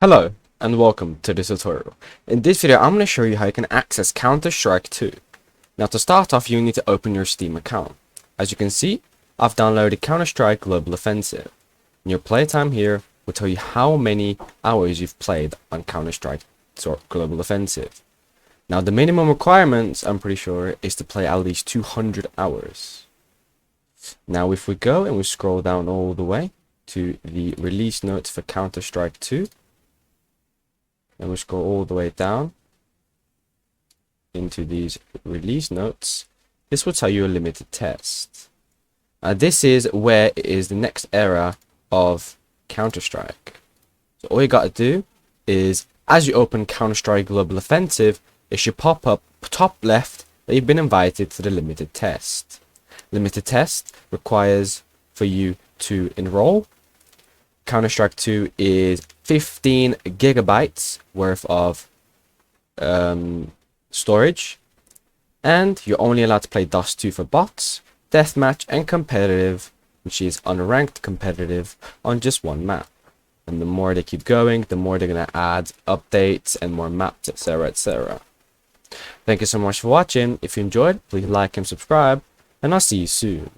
Hello and welcome to this tutorial. In this video I'm going to show you how you can access Counter-Strike 2. Now to start off you need to open your Steam account. As you can see, I've downloaded Counter-Strike Global Offensive. And your playtime here will tell you how many hours you've played on Counter-Strike Global Offensive. Now the minimum requirements, I'm pretty sure, is to play at least 200 hours. Now if we go and we scroll down all the way to the release notes for Counter-Strike 2, and we scroll all the way down into these release notes, this will tell you a limited test. This is where it is the next era of Counter-Strike. So all you got to do is, as you open Counter-Strike Global Offensive, it should pop up top left that you've been invited to the limited test. Limited test requires for you to enroll. Counter-Strike 2 is 15 gigabytes worth of storage, and you're only allowed to play Dust 2 for bots, deathmatch, and competitive, which is unranked competitive, on just one map. And the more they keep going, the more they're going to add updates and more maps, etc, etc. Thank you so much for watching. If you enjoyed, please like and subscribe, and I'll see you soon.